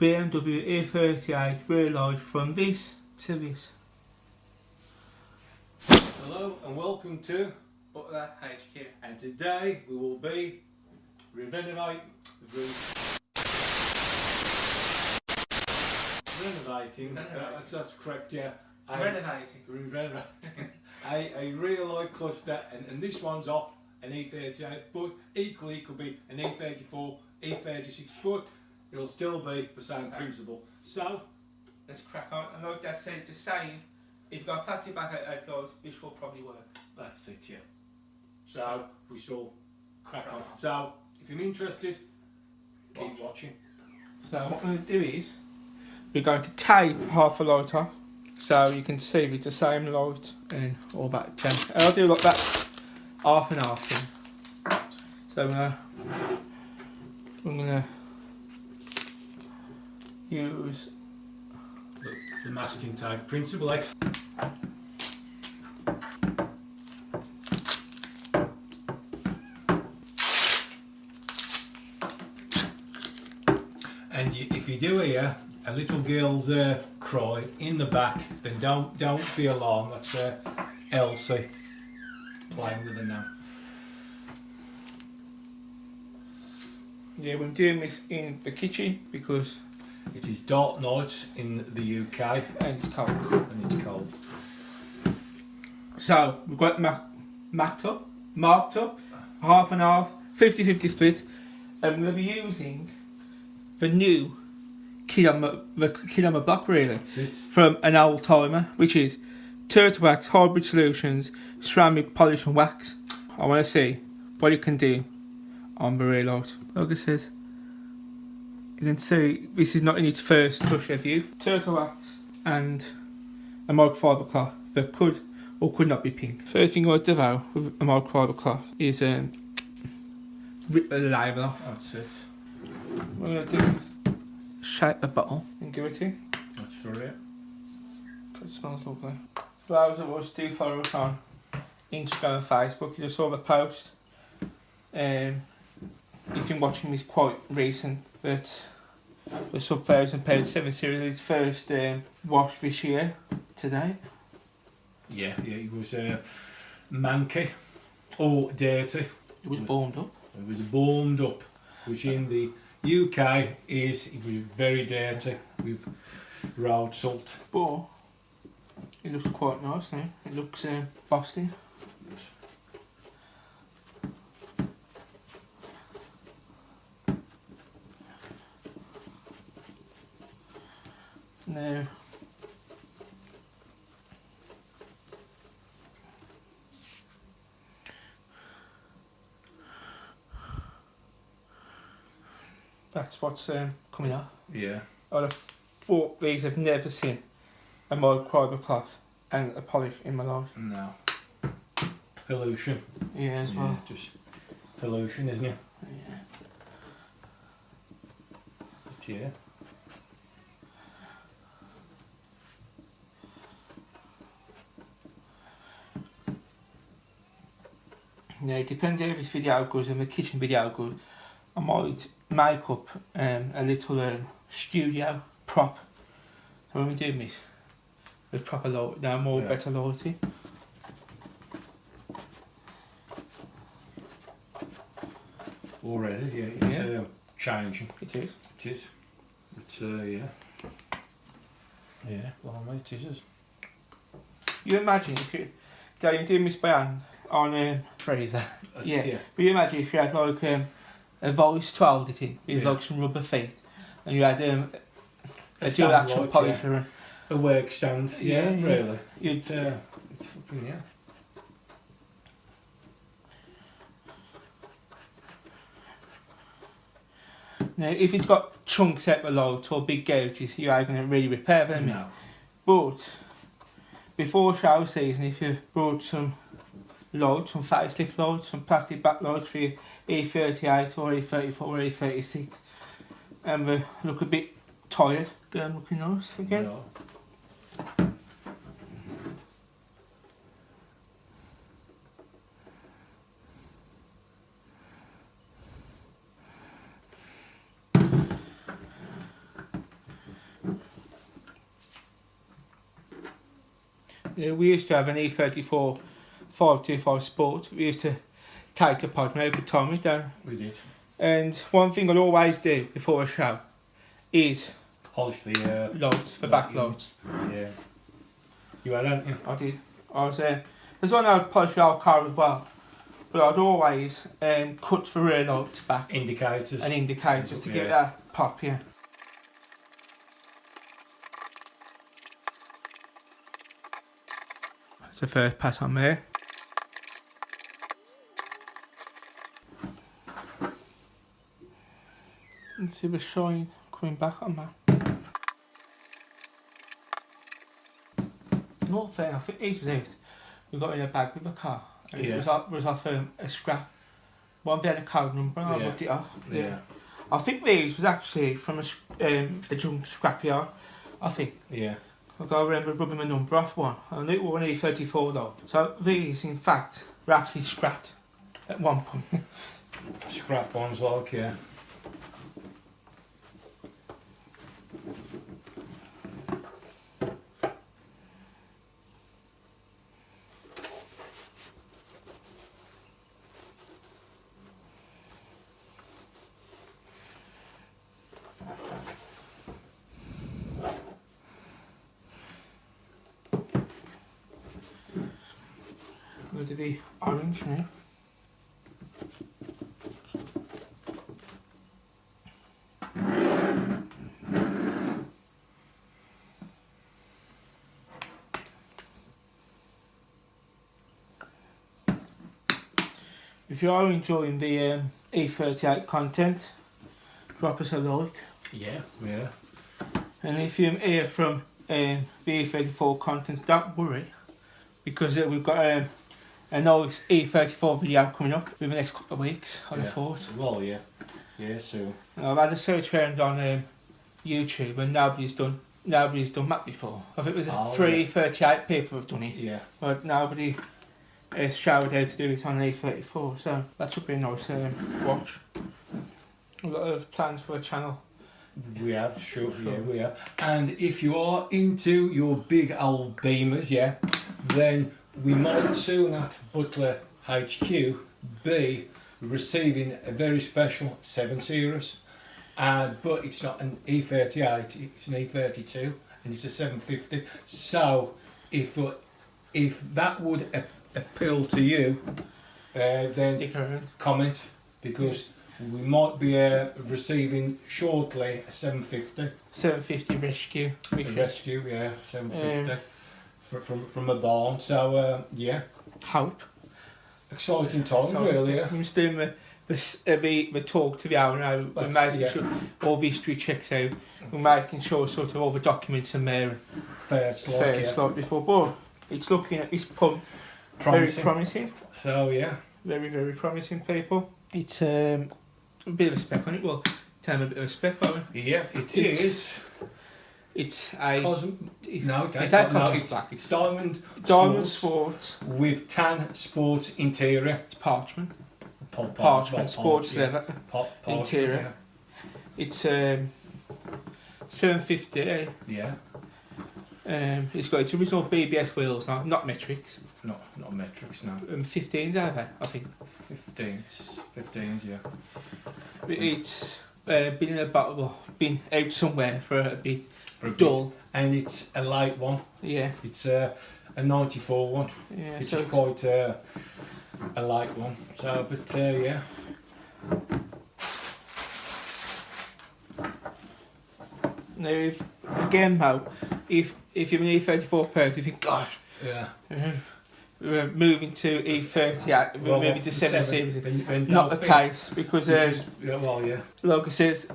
BMW E38 rear load from this to this. Hello and welcome to Butler.Head.QT. and today we will be renovating that's correct, yeah. Renovating a rear load cluster, and this one's off an E38, but equally it could be an E34, E36, but it'll still be the same principle. So let's crack on. And like I said, to say, if you've got a plastic bag at guys, this will probably work. that's it, yeah. So we shall crack on. So if you're interested, keep watching. So what we're going to do is we're going to tape half a light off so you can see if it's the same light and all that jazz. And I'll do like that half and half thing. So I'm gonna use The masking tape principle, like. And if you do hear a little girl's cry in the back, then don't be alarmed. That's Elsie playing with her now. we're doing this in the kitchen because It is dark nights in the UK and it's cold. and it's cold. So we've got marked up, half and half, 50-50 split, and we're going to be using the new kid on my block really, That's it. from an old timer, which is Turtle Wax Hybrid Solutions Ceramic Polish and Wax. I want to see what it can do on the rear light. Like I said, you can see this is not in its first touch review. Turtle Wax and a microfiber cloth that could or could not be pink. First thing I do though with a microfiber cloth is rip the label off. That's it. What I'm going to do is shake the bottle and give it in. That's for it. It smells lovely. For those of us who do follow us on Instagram and Facebook, you just saw the post. You've been watching this quite recent, that the sub £1,000 7 Series first wash this year today. Yeah, it was manky or dirty. It was warmed up. It was warmed up, which in the UK it was very dirty with road salt. But it looks quite nice now. It looks bossy. Now that's what's coming up. Yeah. I'd have thought these have never seen a microfiber cloth and a polish in my life. No. Pollution. Yeah, as well. Just pollution, isn't it? Yeah. But yeah. Now, depending if this video goes and the kitchen video goes, I might make up a little studio prop. So when we're doing this, with proper light, now more better lighting. Already, yeah, it's changing. It is. It is. It's yeah. Yeah, well, mate, it is. You imagine if you're doing this by hand on a freezer. Yeah. But you imagine if you had like a voice to hold it in with like some rubber feet, and you had a dual action polisher and a work stand. Yeah, really. You'd it's fucking yeah. Now, if it's got chunks at the light or big gouges, you are going to really repair them. No. But before shower season, if you've brought some lights, some facelift lights, some plastic back lights for your E38 or E34 or E36, and they look a bit tired, go and looking nice again. No. Yeah, we used to have an E34 525 Sport. We used to take the pod and have a good time with that. We did. And one thing I'd always do before a show is Polish the lights, for back lights. Yeah. You had, hadn't you? I did. I was there's one I'd polish the old car as well, but I'd always cut the rear lights back Indicators. and indicators to get that pop. Yeah. That's the first pass on there. Let's see the shine coming back on that. Not fair, I think these was out. We got in a bag with the car. And it was off a scrap. One they had a code number and I looked it off. Yeah. I think these was actually from a junk scrapyard. I think. Yeah. I remember rubbing my number off one. I knew it was an E34 though. So these, in fact, were actually scrapped at one point. Scrap ones, like, yeah. Go to the orange now. If you are enjoying the E38 content, drop us a like. Yeah. Yeah. And if you're here from the E34 contents, don't worry, because we've got a nice E34 video coming up in the next couple of weeks, I'd have thought. Well, yeah. Yeah, soon. And I've had a search around on YouTube and nobody's done that before. I think there's three E38 people have done it. Yeah. But nobody has showed how to do it on E34, so that should be a nice watch. A lot of plans for the channel. We have, sure, yeah, we have. And if you are into your big old Beamers, yeah, then we might soon at Butler.Head.Quarters be receiving a very special 7 Series. But it's not an E38, it's an E32 and it's a 750. So if that would appeal to you, then Stick around. comment, because we might be receiving shortly a 750. 750 rescue. Rescue, yeah, 750 from a barn. So yeah, Hope. exciting times, really. Yeah. I'm just doing the talk to the hour now. We're making sure all the history checks out. We're making sure sort of all the documents are there. Fair slot Before, but it's looking at this pump. Very promising. So yeah, very, very promising, people. It's a bit of a spec on it. Well, tell them a bit of a spec on it. Yeah, it is. It's a it's diamond sports with tan sports interior. It's parchment. Parchment sports leather interior. Yeah. It's 750. Yeah. It's got its original BBS wheels now, not metrics. Not metrics, no. 15s are they? I think. 15s, yeah. It's been in a bottle, been out somewhere for a bit. Dull. And it's a light one. Yeah. It's a 94 one. Yeah. It's so quite a light one. So, but yeah. Now, if you're an E34 person, you think, gosh, yeah, we're moving to E38, we're moving to 7 Series. Not the case, because like I says,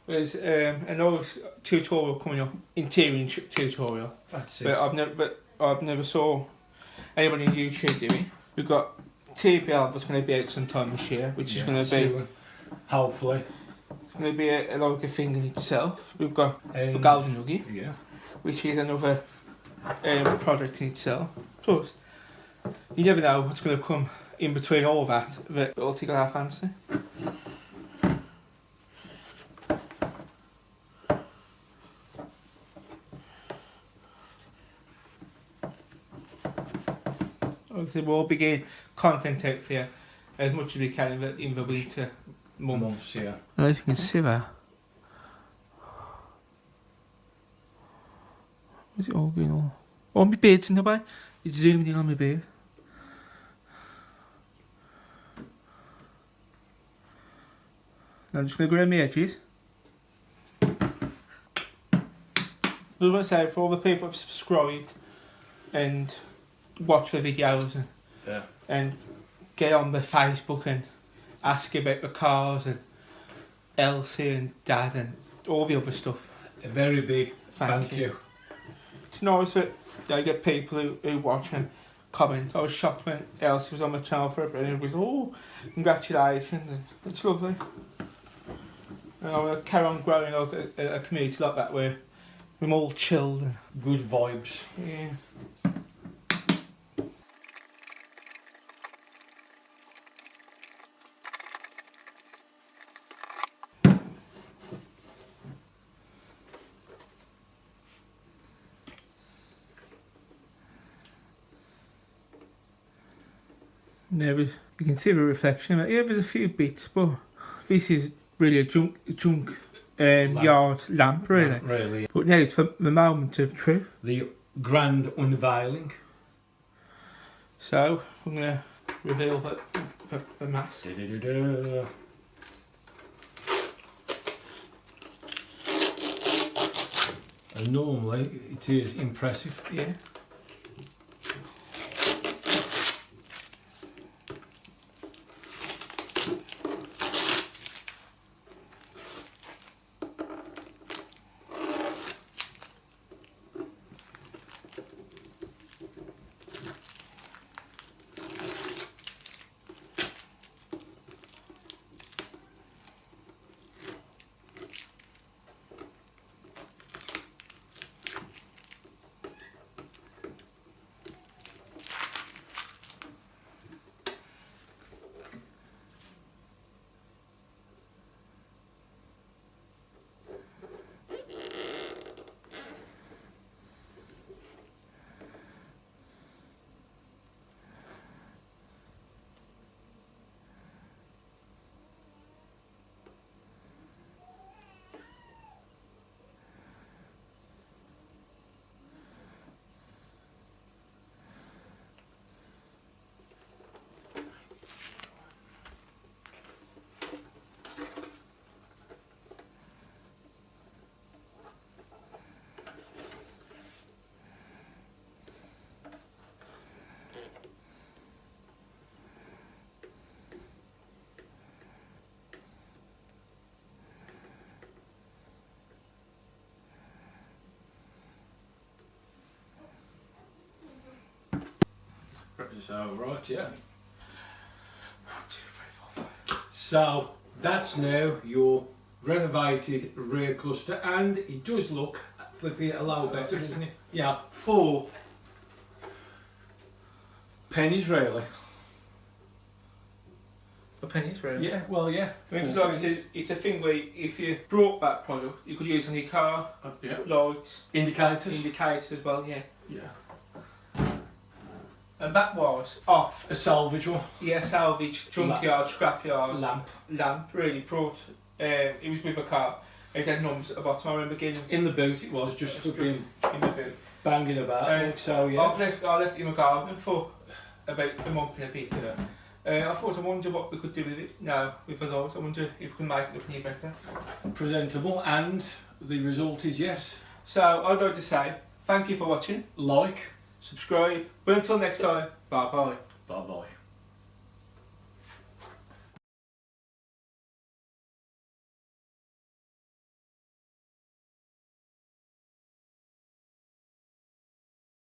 there's another tutorial coming up, interior tutorial. That's it. But I've never saw anybody on YouTube doing. We've got TBL that's going to be out sometime this year, which is going to be soon. Hopefully. It's going to be like a thing in itself. We've got a Golden Nugget, which is another product in itself. Plus, you never know what's going to come in between all that will tickle our fancy. Like I said, we'll be getting content out for you as much as we can in the winter months. Yeah. I don't know if you can see that. What's it all going on? Oh, my beard's in the way. It's zooming in on my beard. Now I'm just going to go around my edges. I was going to say, for all the people who've subscribed and watch the videos and get on the Facebook and ask about the cars and Elsie and Dad and all the other stuff. A very big thank you. It's nice that I get people who watch and comment. I was shocked when Elsie was on the channel for a bit and it was, oh, congratulations. And it's lovely. And I want to carry on growing a community like that where we're all chilled and good vibes. Yeah. You can see the reflection. Yeah, there's a few bits, but this is really a junk yard lamp, really. Really. But yeah, it's for the moment of truth. The grand unveiling. So I'm gonna reveal the mask. And normally it is impressive. Yeah. So, right, yeah. 1, 2, 3, 4, 5. So, that's now your renovated rear cluster, and it does look flipping a lot better, doesn't it? Yeah, 4 pennies, really. For pennies, really? Yeah, well, yeah. I mean, it's a thing where if you brought that product, you could use on your car, yeah. lights, indicators as well, yeah. Yeah. And that was off a salvage one. Yeah, salvage, junkyard, scrapyard. Lamp. Really brought. It was with a car. It had numbers at the bottom. I remember getting in the boot. It was just stuck in the boot, banging about. So yeah. I left it in my garden for about a month and a bit. Yeah. I thought, I wonder what we could do with it now with the light. I wonder if we can make it look any better. Presentable, and the result is yes. So I'd like to say thank you for watching. Like, subscribe. But until next time, bye bye. Bye bye.